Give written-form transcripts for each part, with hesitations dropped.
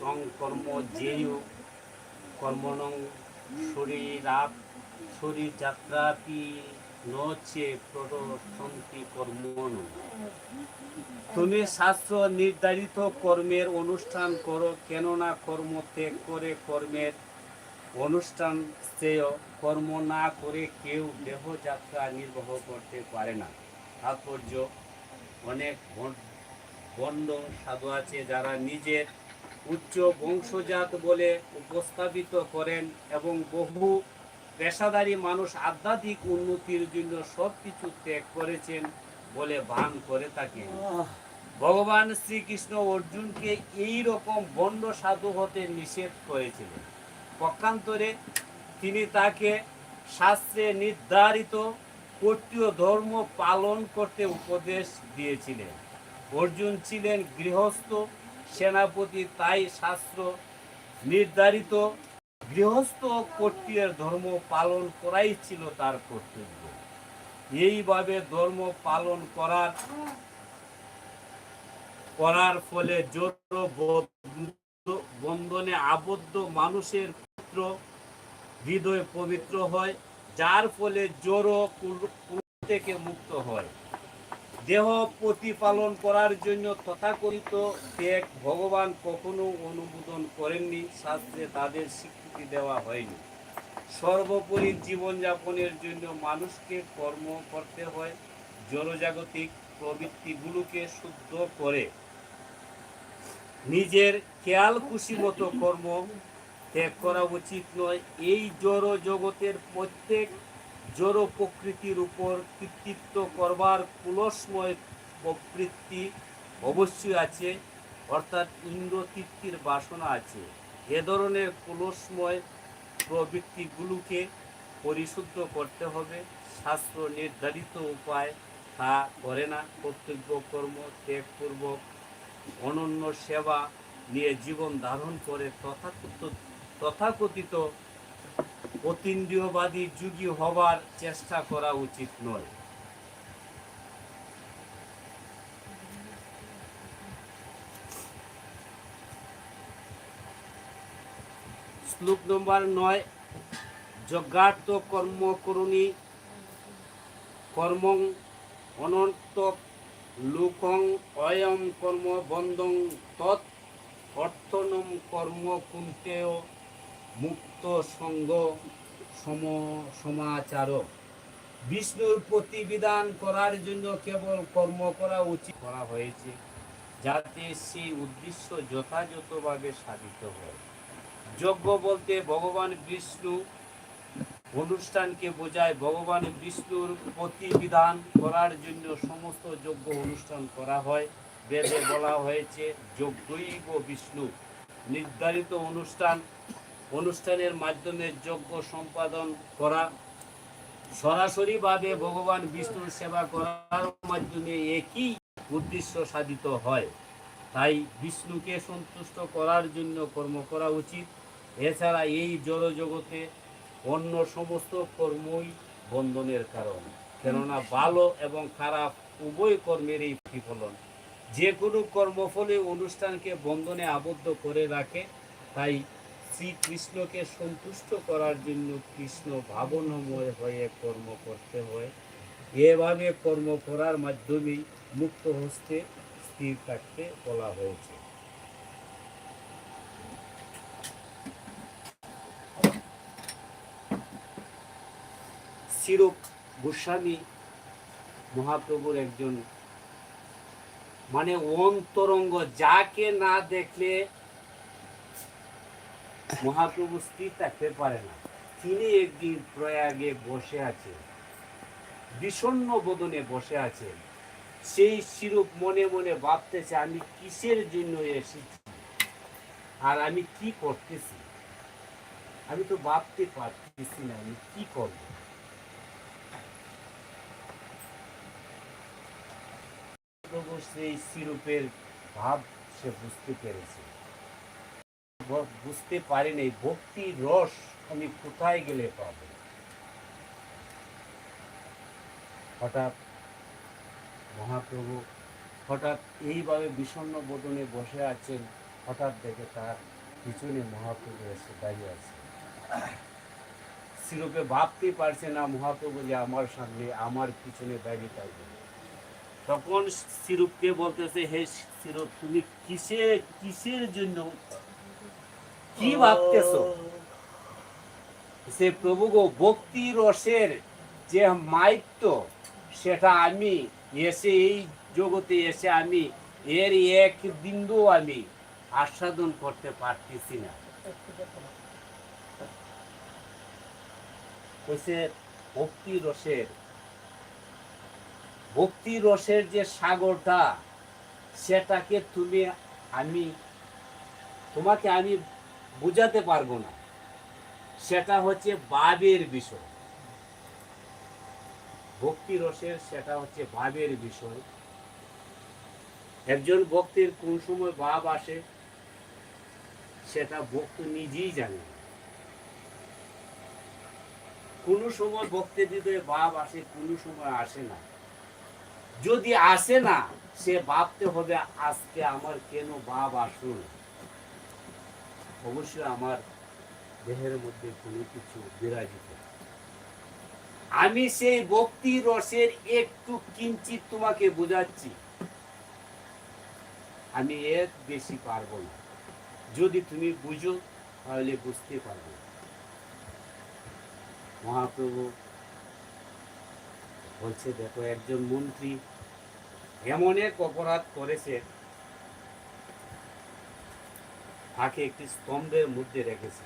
তং কর্ম জেয় কর্মণং শরীরাপ শরীরযাত্রাপি নচে প্রদর্শন্তি কর্মণ। তুমি শাস্ত্র নির্ধারিত কর্মের অনুষ্ঠান করো, কেননা কর্ম ত্যাগ করে কর্মের অনুষ্ঠান শ্রেয়। কর্ম না করে কেউ দেহযাত্রা নির্বাহ করতে পারে না। তাৎপর্য, অনেক বন্ড সাধু আছে যারা নিজের উচ্চ বংশজাত বলে উপস্থাপিত করেন এবং বহু পেশাদারী মানুষ আধ্যাত্মিক উন্নতির জন্য সব কিছু ত্যাগ করেছেন বলে ভান করে থাকেন। ভগবান শ্রীকৃষ্ণ অর্জুনকে এই রকম বন্ড সাধু হতে নিষেধ করেছিলেন। পক্ষান্তরে তিনি তাকে শাস্ত্রে নির্ধারিত কর্তৃয় ধর্ম পালন করতে উপদেশ দিয়েছিলেন। অর্জুন ছিলেন গৃহস্থ সেনাপতি, তাই শাস্ত্র নির্ধারিত গৃহস্থ কর্তৃয়ের ধর্ম পালন করাই ছিল তার কর্তব্য। এইভাবে ধর্ম পালন করার ফলে জোর বন্ধনে আবদ্ধ মানুষের পুত্র হৃদয় পবিত্র হয়, যার ফলে জড় থেকে মুক্ত হয়। দেহ প্রতিপালন করার জন্য তথাকথিত ত্যাগ ভগবান কখনো অনুমোদন করেননি, শাস্ত্রে তাদের স্বীকৃতি দেওয়া হয়নি। সর্বোপরি জীবনযাপনের জন্য মানুষকে কর্ম করতে হয়। জড়জাগতিক প্রবৃত্তিগুলোকে শুদ্ধ করে নিজের খেয়াল খুশি মতো কর্ম ত্যাগ করা উচিত নয়। এই জড় জগতের প্রত্যেক জড় প্রকৃতির উপর কৃতিত্ব করবার কুলসময় প্রবৃত্তি অবশ্যই আছে, অর্থাৎ ইন্দ্রতৃপ্তির বাসনা আছে। এ ধরনের কুলসময় প্রবৃত্তিগুলোকে পরিশুদ্ধ করতে হবে। শাস্ত্র নির্ধারিত উপায় তা করে না। কর্তব্য কর্ম ত্যাগপূর্বক অনন্য সেবা নিয়ে জীবন ধারণ করে তথাকথিত অতীন্দ্রিয়বাদী যুগী হবার চেষ্টা করা উচিত নয়। শ্লোক নম্বর 9। যজ্ঞার্থ কর্ম করুণী কর্মং অনর্থক লোকং অয়ম কর্ম বন্ধং তৎ অর্থনম কর্ম কুন্তেয় মুক্ত সঙ্গ সমাচার। বিষ্ণুর প্রতিবিধান করার জন্য কেবল কর্ম করা উচিত করা হয়েছে, যাতে সেই উদ্দেশ্য যথাযথভাবে সাধিত হয়। যজ্ঞ বলতে ভগবান বিষ্ণু অনুষ্ঠানকে বোঝায়। ভগবান বিষ্ণুর প্রতিবিধান করার জন্য সমস্ত যজ্ঞ অনুষ্ঠান করা হয়। বেদে বলা হয়েছে যজ্ঞৈব বিষ্ণু। নির্ধারিত অনুষ্ঠানের মাধ্যমে যজ্ঞ সম্পাদন করা সরাসরিভাবে ভগবান বিষ্ণুর সেবা করার মাধ্যমে একই উদ্দেশ্য সাধিত হয়। তাই বিষ্ণুকে সন্তুষ্ট করার জন্য কর্ম করা উচিত। এছাড়া এই জড় জগতে অন্য সমস্ত কর্মই বন্ধনের কারণ, কেননা ভালো এবং খারাপ উভয় কর্মেরই প্রতিফলন। যে কোনো কর্মফলে অনুষ্ঠানকে বন্ধনে আবদ্ধ করে রাখে। তাই শ্রীকৃষ্ণকে সন্তুষ্ট করার জন্য কৃষ্ণ ভাবনাময় হয়ে কর্ম করতে হয়। এভাবে কর্ম করার মাধ্যমেই মুক্ত হস্তে স্থির থাকতে বলা হয়েছে। স্বরূপ গোস্বামী মহাপ্রভুর একজন অন্তরঙ্গ, যাকে না দেখলে মহাপ্রভু স্থির থাকতে পারে না। তিনি একদিন প্রয়াগে বসে আছেন, বিষণ্ণ বদনে বসে আছেন। সেই স্বরূপ মনে মনে ভাবতেছে, আমি কিসের জন্য এসেছি আর আমি কি করতেছি, আমি তো ভাবতে পারতেছি না আমি কি করব। প্রভু সেই স্বরূপের ভাব সে বুঝতে পেরেছে, বুঝতে পারেনি ভক্তির রস আমি কোথায় গেলে পাব। হঠাৎ মহাপ্রভু এইভাবে বিষণ্ণ বদনে বসে আছেন। হঠাৎ দেখে তার পিছনে মহাপ্রভু এসে দাঁড়িয়ে আছে। সিরুপে ভাবতেই পারছে না মহাপ্রভু যে আমার সামনে আমার পিছনে দাঁড়িয়ে থাকবে। তখন সিরুপকে বলতেছে, হে সিরুপ, তুমি কিসের জন্য কি ভাবতেছো? সে প্রভু গো, ভক্তি রসের যে মাইত্য, সেটা আমি এসে এই জগতে এসে আমি এর এক বিন্দু আমি আস্বাদন করতে পারতেছি না। ভক্তি রসের যে সাগরটা, সেটাকে তোমাকে আমি বুঝাতে পারবো না। সেটা হচ্ছে ভাবের বিষয়। ভক্তি রসের সেটা হচ্ছে ভাবের বিষয়। একজন ভক্তের কোন সময় ভাব আসে সেটা ভক্ত নিজেই জানে। কোন সময় ভক্তের হৃদয়ে ভাব আসে, কোন সময় আসে না। যদি আসে না, সে ভাবতে হবে আজকে আমার কেন ভাব আসুন। অবশ্যই আমার দেহের মধ্যে কোনো কিছু বিরাজিত। আমি সেই ভক্তি রসের একটু কিঞ্চিত তোমাকে বোঝাচ্ছি, আমি এর বেশি পারবো না। যদি তুমি বুঝো তাহলে বুঝতে পারবে। মহাপ্রভু বলছে, দেখো, একজন মন্ত্রী এমন এক অপরাধ করেছে, তাকে একটি স্তম্ভের মধ্যে রেখেছে।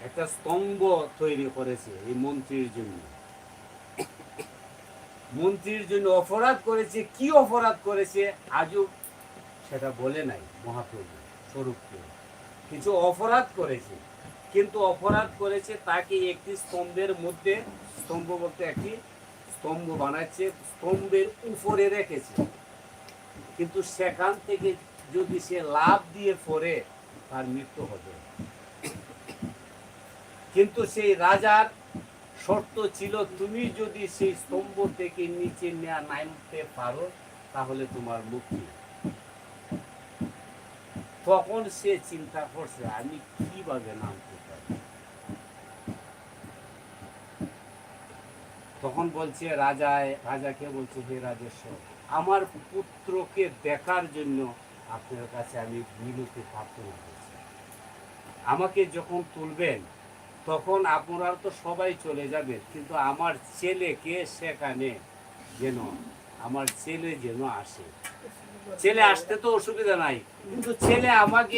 একটা স্তম্ভ তৈরি করেছে এই মন্ত্রীর জন্য। মন্ত্রীর জন্য অপরাধ করেছে। কি অপরাধ করেছে আজও সেটা বলে নাই মহাপ্রভু স্বরূপকে। কিছু অপরাধ করেছে, কিন্তু অপরাধ করেছে তাকে একটি স্তম্ভের মধ্যে, স্তম্ভ বলতে একটি স্তম্ভ বানাচ্ছে, স্তম্ভের উপরে রেখেছে। কিন্তু সেখান থেকে যদি সে লাভ দিয়ে পড়ে, তার মৃত্যু হবে। কিন্তু সেই রাজার শর্ত ছিল, তুমি যদি সেই স্তম্ভ থেকে নিচে নামতে পারো তাহলে তোমার মুক্তি। তখন সে চিন্তা করছে, আমি কিভাবে নামতে পারি। তখন বলছে রাজাকে বলছে, হে রাজেশ্বর, আমার পুত্রকে দেখার জন্য আপনার কাছে আমি মিনতি প্রার্থনা করছি। আমাকে যখন তুলবেন তখন আপনারা তো সবাই চলে যাবেন, কিন্তু আমার ছেলেকে সেখানে যেন, আমার ছেলে যেন আসে। ছেলে আসতে তো অসুবিধা নাই, কিন্তু ছেলে আমাকে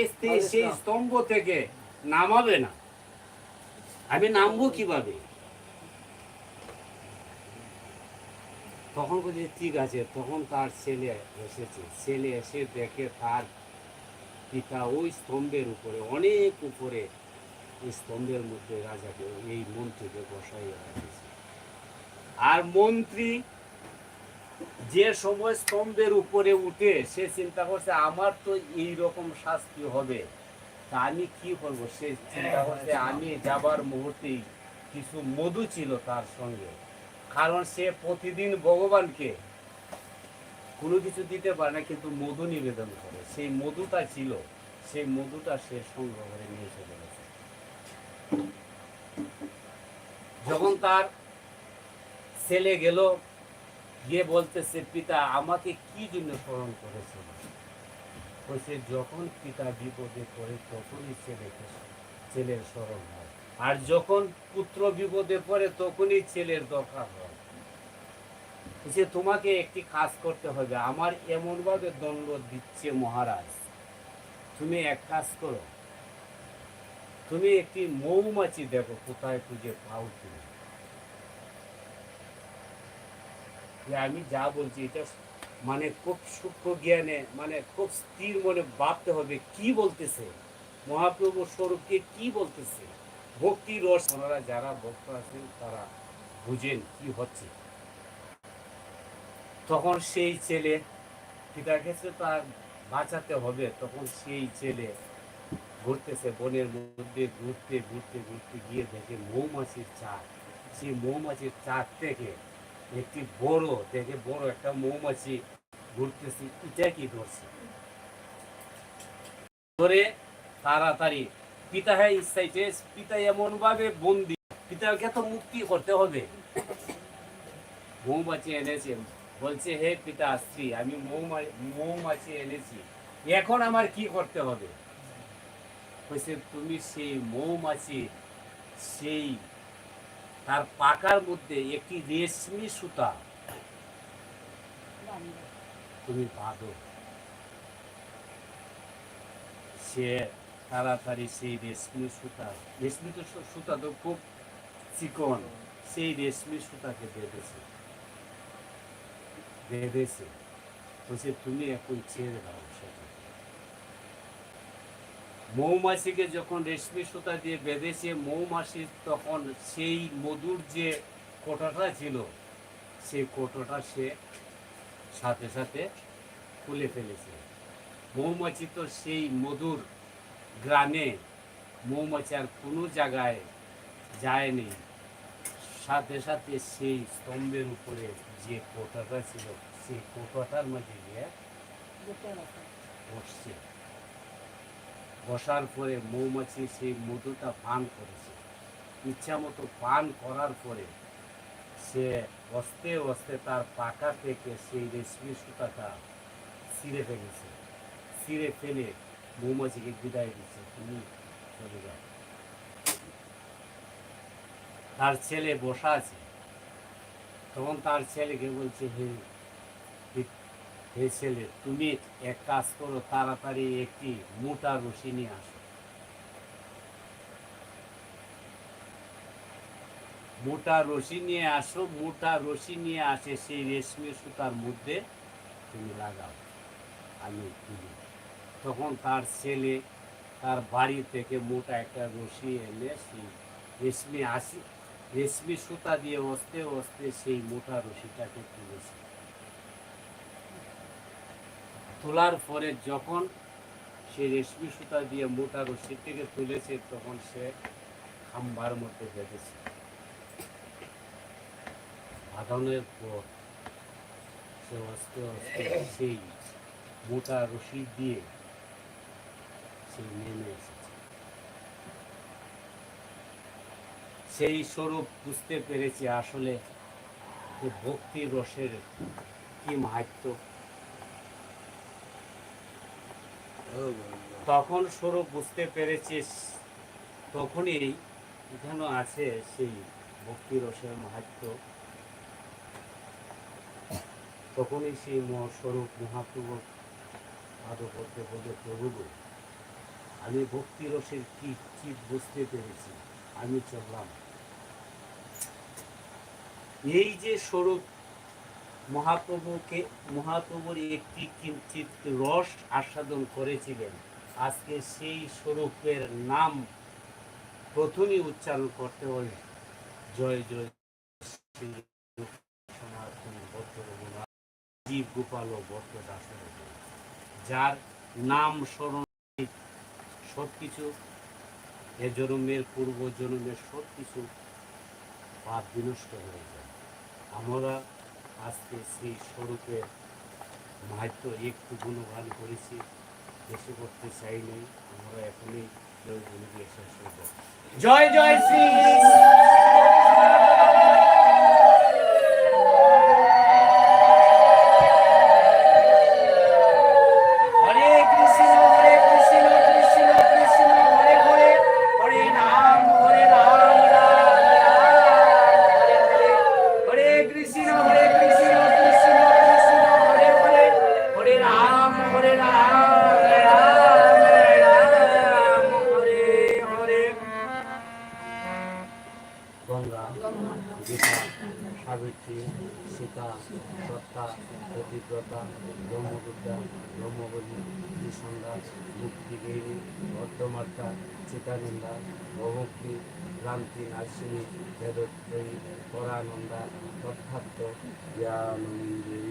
সেই স্তম্ভ থেকে নামাবে না। আমি নামবো কিভাবে? তখন বলছে ঠিক আছে। তখন তার ছেলে এসেছে। ছেলে এসে দেখে তার পিতা ওই স্তম্ভের উপরে, অনেক উপরে, এই স্তম্ভের মধ্যে রাজাকে, এই মন্ত্রীকে বসাইয়া রাখেছে। আর মন্ত্রী যে সময় স্তম্ভের উপরে উঠে সে চিন্তা করছে, আমার তো এই রকম শাস্তি হবে, তা আমি কি করবো। সে চিন্তা করছে, আমি যাবার মুহূর্তেই কিছু মধু ছিল তার সঙ্গে, কারণ সে প্রতিদিন ভগবানকে কোনো কিছু দিতে পারে না, কিন্তু মধু নিবেদন করে। সেই মধুটা ছিল, সেই মধুটা সে সংগ্রহ করে নিয়ে চলে গেছে। যখন তার ছেলে গেল, গিয়ে বলতেছে, পিতা আমাকে কি জন্য স্মরণ করেছে? বলছে, যখন পিতা বিপদে পড়ে তখনই ছেলের স্মরণ হয়, আর যখন পুত্র বিপদে পড়ে তখনই ছেলের দরকার হয়। যে তোমাকে একটি কাজ করতে হবে, আমার এমন ভাবে দণ্ড দিচ্ছে মহারাজ, তুমি এক কাজ করো, তুমি একটি মৌমাছি দেখো কোথায় খুঁজে পাও তুমি। আমি যা বলছি এটা মানে খুব সূক্ষ্ম জ্ঞানে, মানে খুব স্থির মনে ভাবতে হবে কি বলতেছে মহাপ্রভু স্বরূপকে, কি বলতেছে। ভক্তি রস, ওনারা যারা ভক্ত আছেন তারা বুঝেন কি হচ্ছে। তখন সেই ছেলে, পিতাকে তার বাঁচাতে হবে, তখন সেই ছেলে ঘুরতেছে বনের মধ্যে, ঘুরতে ঘুরতে ঘুরতে গিয়ে দেখে মৌমাছির চাক। সেই মৌমাছির চাক থেকে একটি বড় একটা মৌমাছি ঘুরতেছে, এটা কি ধরছে। ধরে তাড়াতাড়ি পিতা হ্যাঁ ইচ্ছাইছে পিতা এমন ভাবে বন্দি, পিতাকে তো মুক্তি করতে হবে। মৌমাছি এনেছে, বলছে হে পিতা স্ত্রী, আমি মৌমাছি এনেছি, এখন আমার কি করতে হবে? বলছে তুমি সেই মৌমাছি, সেই তার পাকার মধ্যে একটি রেশমি সুতা তুমি বাঁধো। সে তাড়াতাড়ি সেই রেশমি সুতা, রেশমি তো সুতা তো খুব চিকন, সেই রেশমি সুতাকে বেঁধেছে। বলছে তুমি এখন ছেড়ে দাও সেটা। মৌমাছিকে যখন রেশমি সুতা দিয়ে বেঁধেছে, মৌমাছি তখন সেই মধুর যে কোটাটা ছিল, সেই কোটাটা সে সাথে সাথে খুলে ফেলেছে। মৌমাছি তো সেই মধুর গ্রামে মৌমাছি আর কোনো জায়গায় যায়নি, সাথে সাথে সেই স্তম্ভের উপরে যে কোটাটা ছিল, সেই কোটাটার মধ্যে গিয়ে বসছে। বসার পরে মৌমাছি সেই মধুটা পান করেছে। ইচ্ছা মতো পান করার পরে সে অস্তে অস্তে তার পাকা থেকে সেই রেশমি সুতাটা ছিঁড়ে ফেলেছে। ছিঁড়ে ফেলে মৌমাছিকে বিদায় দিচ্ছে, তুমি চলে যাও। তার ছেলে বসা আছে, তখন তার ছেলেকে বলছে হে ছেলে, তুমি এক কাজ করো, তাড়াতাড়ি একটি মোটা রশি নিয়ে আসো। মোটা রশি নিয়ে আসো, মোটা রশি নিয়ে আসে সেই রেশমি সুতার মধ্যে তুমি লাগাও, আমি তুলি। তখন তার ছেলে তার বাড়ি থেকে মোটা একটা রশি এনে সেই রেশমি সুতা দিয়ে অস্তে অস্তে সেই মোটা রশিটাকে তুলেছে। তোলার পরে যখন সে রেশমি সুতা দিয়ে মোটা রশি থেকে তুলেছে, তখন সে খাম্বার মধ্যে বেঁধেছে। বাঁধানোর পর সে আস্তে আস্তে সেই মোটা রশি দিয়ে সে নেমে এসেছে। সেই স্বরূপ বুঝতে পেরেছে আসলে যে ভক্তি রসের কি মাহাত্ম্য। তখন স্বরূপ বুঝতে পেরেছে, তখনই এখানে আছে সেই ভক্তি রসের মাহাত্ম্য। তখনই সেই স্বরূপ মহাপ্রভু আদৌ করতে বলে, প্রভু আমি ভক্তি রসের কি চিত বুঝতে পেরেছি, আমি চললাম। এই যে স্বরূপ মহাপ্রভুর একটি কিঞ্চিত রস আস্বাদন করেছিলেন, আজকে সেই স্বরূপের নাম প্রথমেই উচ্চারণ করতে হয় জয় জয় শ্রী সনাতন বৌদ্ধ রঘুনাথ জীব গোপাল বৌদ্ধ দাস, যার নাম স্মরণ সবকিছু এ জন্মের পূর্ব জন্মের সবকিছু পাপ বিনষ্ট হয়ে যায়। আমরা আজকে সেই স্বরূপের মাহাত্ম্য একটু গুণগান করেছি, বেশি করতে চাই নাই। আমরা এখনই জয় গুরু দিয়ে শেষ করব। জয় জয় শ্রী গঙ্গা, গীতা, সাবিত্রী, সীতা, সত্তা, প্রতিব্রতা, ব্রহ্মবিদ্যা, ব্রহ্মবলী, ত্রিসন্ধ্যা, মুক্তিগিরি, অর্ধমাত্রা, চিতানন্দা, ভবক্তি, ভ্রান্তি নাশিনী, বেদত্রয়ী, পরানন্দা, তথার্থ জ্ঞানন্দী।